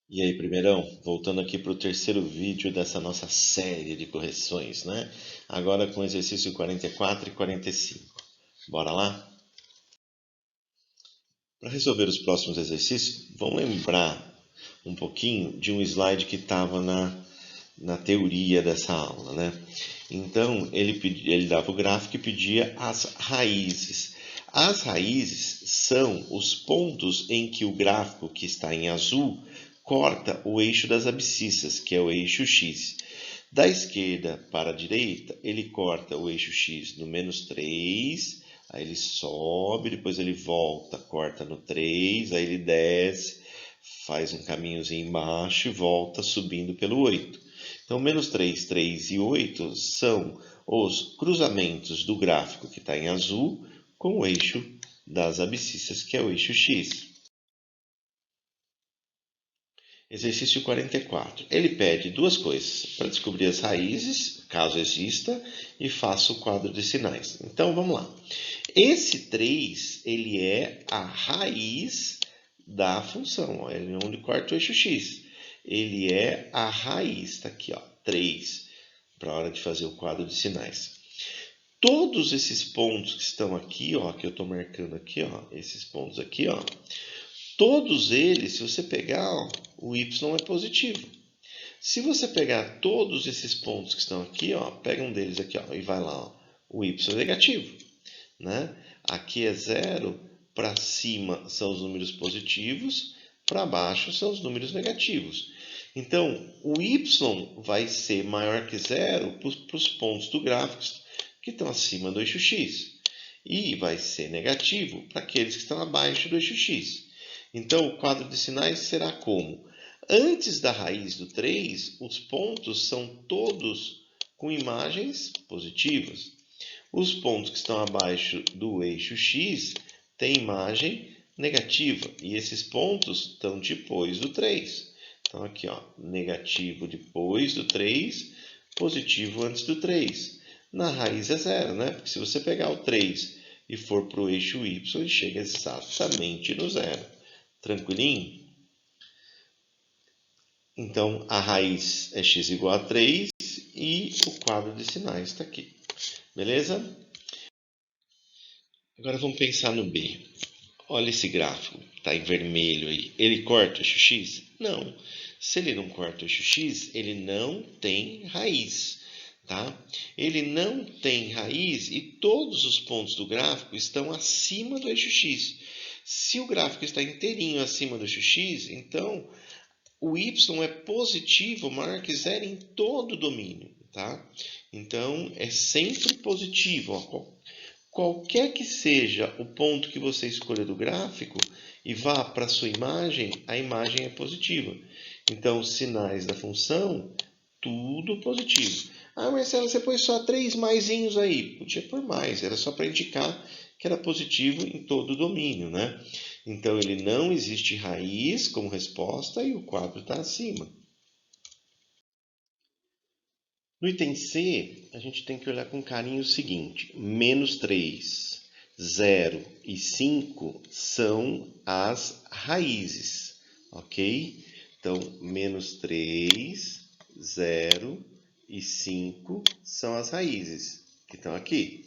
E aí, primeirão, voltando aqui para o terceiro vídeo dessa nossa série de correções, né? Agora com exercício 44 e 45. Bora lá? Para resolver os próximos exercícios, vamos lembrar um pouquinho de um slide que estava na teoria dessa aula, né? Então, ele dava o gráfico e pedia as raízes. As raízes são os pontos em que o gráfico, que está em azul, corta o eixo das abscissas, que é o eixo x. Da esquerda para a direita, ele corta o eixo x no -3, aí ele sobe, depois ele volta, corta no 3, aí ele desce, faz um caminhozinho embaixo e volta subindo pelo 8. Então, -3, 3 e 8 são os cruzamentos do gráfico que está em azul com o eixo das abscissas, que é o eixo x. Exercício 44. Ele pede duas coisas para descobrir as raízes, caso exista, e faça o quadro de sinais. Então, vamos lá. Esse 3, ele é a raiz da função. Ó. Ele é onde corta o eixo x. Ele é a raiz, está aqui, ó, 3, para a hora de fazer o quadro de sinais. Todos esses pontos que estão aqui, ó, que eu estou marcando aqui, ó, esses pontos aqui, ó, todos eles, se você pegar, ó, o y é positivo. Se você pegar todos esses pontos que estão aqui, ó, pega um deles aqui, ó, e vai lá, ó, o y é negativo, né? Aqui é 0, para cima são os números positivos, para baixo são os números negativos. Então, o y vai ser maior que 0 para os pontos do gráfico que estão acima do eixo x. E vai ser negativo para aqueles que estão abaixo do eixo x. Então, o quadro de sinais será como? Antes da raiz do 3, os pontos são todos com imagens positivas. Os pontos que estão abaixo do eixo x têm imagem negativa. E esses pontos estão depois do 3. Então, aqui, ó, negativo depois do 3, positivo antes do 3. Na raiz é 0, né? Porque se você pegar o 3 e for para o eixo y, ele chega exatamente no 0. Tranquilinho? Então, a raiz é x igual a 3 e o quadro de sinais está aqui. Beleza? Agora vamos pensar no B. Olha esse gráfico, está em vermelho aí. Ele corta o eixo x? Não. Se ele não corta o eixo x, ele não tem raiz. Tá? Ele não tem raiz e todos os pontos do gráfico estão acima do eixo x. Se o gráfico está inteirinho acima do eixo x, então o y é positivo, maior que zero em todo o domínio. Tá? Então, é sempre positivo. Ó. Qualquer que seja o ponto que você escolha do gráfico e vá para a sua imagem, a imagem é positiva. Então, os sinais da função, tudo positivo. Ah, Marcelo, você pôs só 3 maisinhos aí. Podia pôr mais, era só para indicar que era positivo em todo o domínio, né? Então, ele não existe raiz como resposta e o quadro está acima. No item C, a gente tem que olhar com carinho o seguinte: -3, 0 e 5 são as raízes, ok? Então, -3, 0 e 5 são as raízes que estão aqui.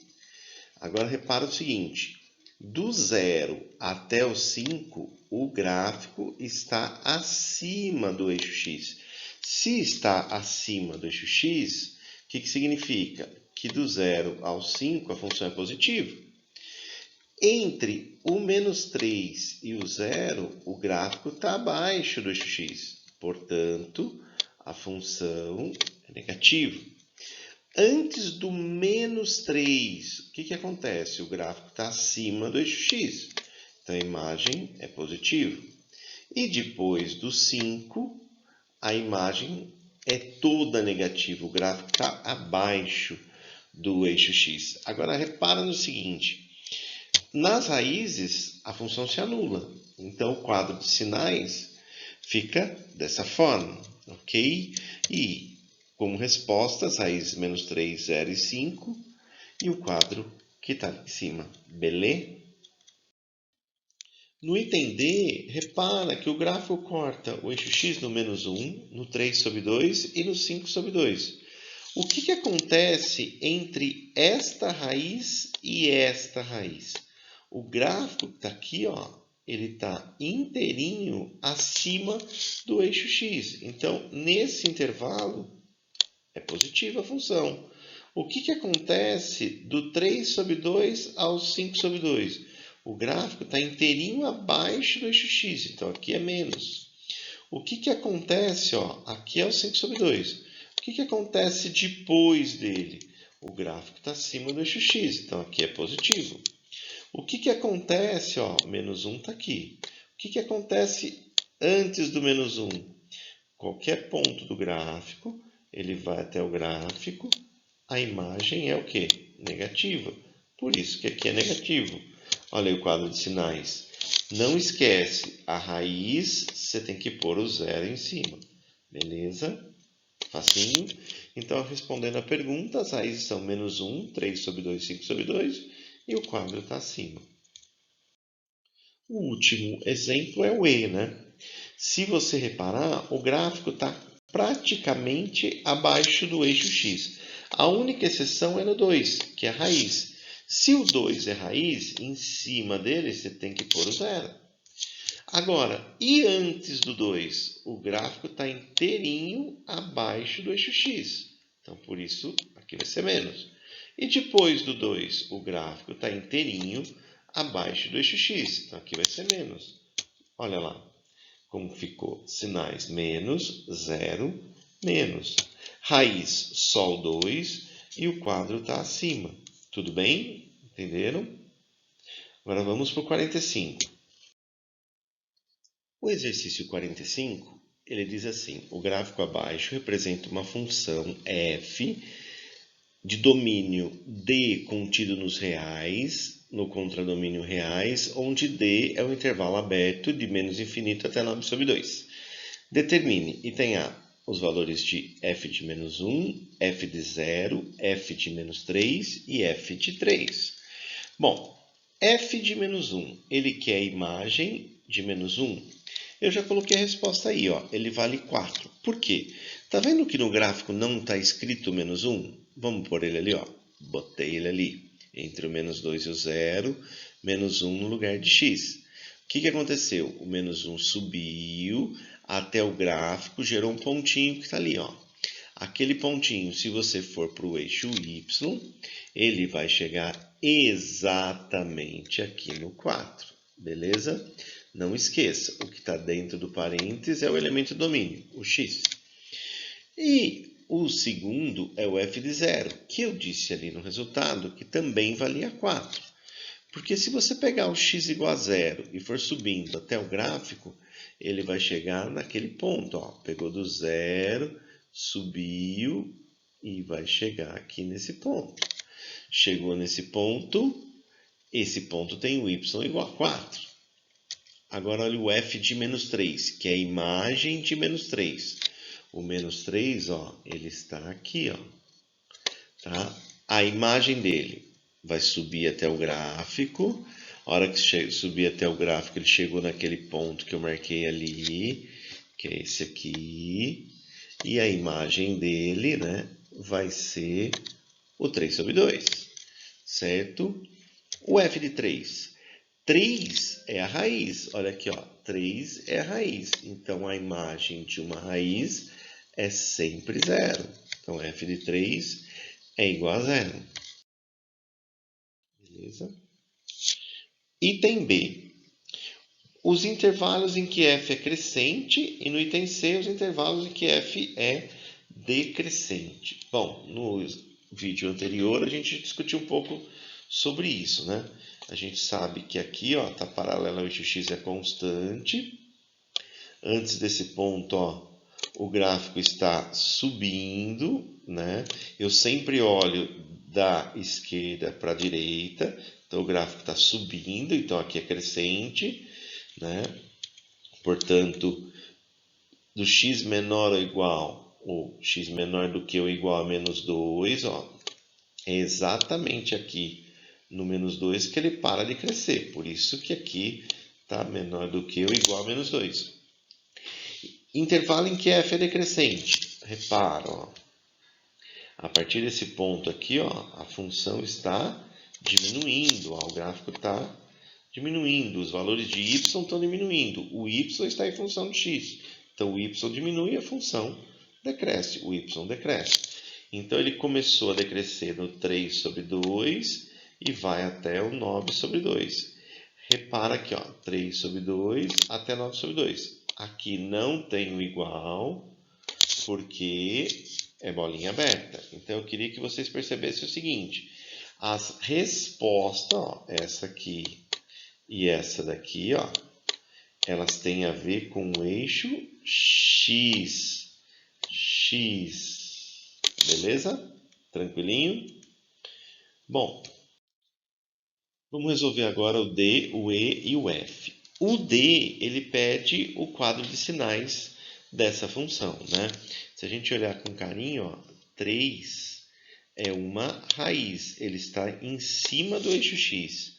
Agora, repara o seguinte: do 0 até o 5, o gráfico está acima do eixo x. Se está acima do eixo x, o que significa? Que do 0 ao 5 a função é positiva. Entre o -3 e o 0, o gráfico está abaixo do eixo x. Portanto, a função é negativa. Antes do -3, o que acontece? O gráfico está acima do eixo x. Então, a imagem é positiva. E depois do 5, a imagem é toda negativa. O gráfico está abaixo do eixo x. Agora, repara no seguinte. Nas raízes, a função se anula. Então, o quadro de sinais fica dessa forma, ok? E, como resposta, as raízes -3, 0 e 5 e o quadro que está em cima, beleza? No item D, repara que o gráfico corta o eixo x no menos 1, no 3 sobre 2 e no 5 sobre 2. O que acontece entre esta raiz e esta raiz? O gráfico que está aqui, ó, ele está inteirinho acima do eixo x. Então, nesse intervalo, é positiva a função. O que acontece do 3 sobre 2 ao 5 sobre 2? O gráfico está inteirinho abaixo do eixo x, então aqui é menos. O que acontece? Ó, aqui é o 5 sobre 2. O que acontece depois dele? O gráfico está acima do eixo x, então aqui é positivo. O que acontece? Ó, menos 1 está aqui. O que acontece antes do menos 1? Qualquer ponto do gráfico, ele vai até o gráfico, a imagem é o quê? Negativa. Por isso que aqui é negativo. Olha aí o quadro de sinais. Não esquece, a raiz você tem que pôr o zero em cima. Beleza? Facinho. Então, respondendo a pergunta, as raízes são menos 1, 3 sobre 2, 5 sobre 2, e o quadro está acima. O último exemplo é o E, né? Se você reparar, o gráfico está praticamente abaixo do eixo x. A única exceção é no 2, que é a raiz. Se o 2 é raiz, em cima dele você tem que pôr o zero. Agora, e antes do 2? O gráfico está inteirinho abaixo do eixo x. Então, por isso, aqui vai ser menos. E depois do 2, o gráfico está inteirinho abaixo do eixo x. Então, aqui vai ser menos. Olha lá como ficou. Sinais menos, zero, menos. Raiz, sol 2 e o quadro está acima. Tudo bem? Entenderam? Agora vamos para o 45. O exercício 45, ele diz assim, o gráfico abaixo representa uma função f de domínio d contido nos reais, no contradomínio reais, onde d é o intervalo aberto de menos infinito até 9 sobre 2. Determine, item A, os valores de f de menos 1, f de 0, f de menos 3 e f de 3. Bom, f de menos 1, ele quer a imagem de menos 1. Eu já coloquei a resposta aí, ó. Ele vale 4. Por quê? Tá vendo que no gráfico não está escrito menos 1? Vamos pôr ele ali, ó. Botei ele ali. Entre o menos 2 e o 0, menos 1 no lugar de x. O que aconteceu? O menos 1 subiu até o gráfico, gerou um pontinho que está ali, ó. Aquele pontinho, se você for para o eixo y, ele vai chegar exatamente aqui no 4. Beleza? Não esqueça, o que está dentro do parênteses é o elemento domínio, o x. E o segundo é o f de 0, que eu disse ali no resultado que também valia 4. Porque se você pegar o x igual a 0 e for subindo até o gráfico, ele vai chegar naquele ponto. Ó. Pegou do 0, subiu e vai chegar aqui nesse ponto. Chegou nesse ponto, esse ponto tem o y igual a 4. Agora olha o f de menos 3, que é a imagem de menos 3. O menos 3, ó, ele está aqui, ó. Tá? A imagem dele vai subir até o gráfico. A hora que subir até o gráfico, ele chegou naquele ponto que eu marquei ali, que é esse aqui. E a imagem dele, né, vai ser o 3 sobre 2, certo? O f de 3. 3 é a raiz. Olha aqui, ó. 3 é a raiz. Então, a imagem de uma raiz é sempre zero. Então, f de 3 é igual a zero. Beleza? Item B. Os intervalos em que f é crescente e no item C, os intervalos em que f é decrescente. Bom, no vídeo anterior a gente discutiu um pouco sobre isso, né? A gente sabe que aqui, ó, tá paralelo ao eixo x é constante. Antes desse ponto, ó, o gráfico está subindo, né? Eu sempre olho da esquerda para a direita, então o gráfico está subindo, então aqui é crescente, né? Portanto, do x menor ou igual, ou x menor do que ou igual a menos 2, ó, é exatamente aqui no menos 2 que ele para de crescer. Por isso que aqui tá? Menor do que ou igual a menos 2. Intervalo em que f é decrescente. Repara, ó. A partir desse ponto aqui, ó, a função está diminuindo, ó, o gráfico está diminuindo, os valores de y estão diminuindo, o y está em função de x. Então, o y diminui, a função decresce, o y decresce. Então, ele começou a decrescer no 3 sobre 2 e vai até o 9 sobre 2. Repara aqui, ó, 3 sobre 2 até 9 sobre 2. Aqui não tem o igual, porque é bolinha aberta. Então, eu queria que vocês percebessem o seguinte. As respostas, ó, essa aqui e essa daqui, ó, elas têm a ver com o eixo X. X. Beleza? Tranquilinho? Bom, vamos resolver agora o D, o E e o F. O D, ele pede o quadro de sinais dessa função, né? Se a gente olhar com carinho, ó, 3 é uma raiz, ele está em cima do eixo X.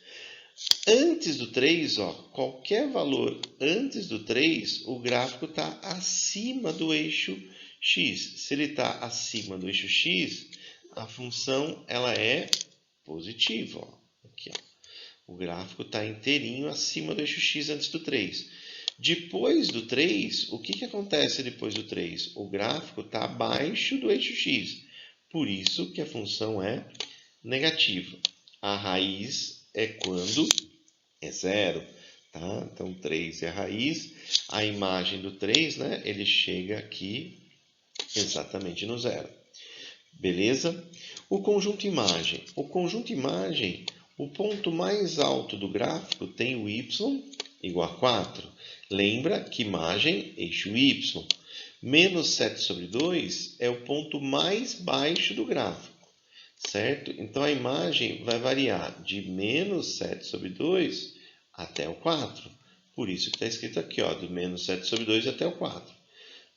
Antes do 3, ó, qualquer valor antes do 3, o gráfico está acima do eixo X. Se ele está acima do eixo X, a função ela é positiva. Ó. Aqui, ó. O gráfico está inteirinho acima do eixo X antes do 3. Depois do 3, o que acontece depois do 3? O gráfico está abaixo do eixo X. Por isso que a função é negativa. A raiz é quando é zero. Tá? Então, 3 é a raiz. A imagem do 3, né, ele chega aqui exatamente no zero. Beleza? O conjunto imagem. O conjunto imagem, o ponto mais alto do gráfico tem o y igual a 4. Lembra que imagem, eixo y. Menos 7 sobre 2 é o ponto mais baixo do gráfico. Certo? Então, a imagem vai variar de menos 7 sobre 2 até o 4. Por isso que está escrito aqui, ó, do menos 7 sobre 2 até o 4.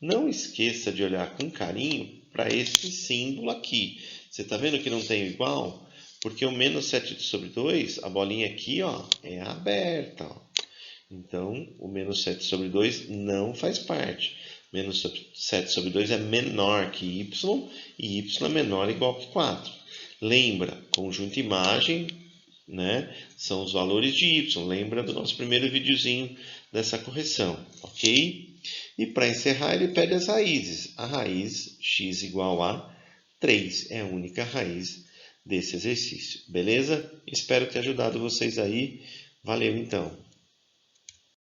Não esqueça de olhar com carinho para esse símbolo aqui. Você está vendo que não tem igual? Porque o menos 7 sobre 2, a bolinha aqui, ó, é aberta. Ó. Então, o menos 7 sobre 2 não faz parte. Menos 7 sobre 2 é menor que y, e y é menor ou igual que 4. Lembra, conjunto imagem, né, são os valores de y. Lembra do nosso primeiro videozinho dessa correção, ok? E para encerrar, ele pede as raízes. A raiz x igual a 3 é a única raiz desse exercício, beleza? Espero ter ajudado vocês aí. Valeu, então!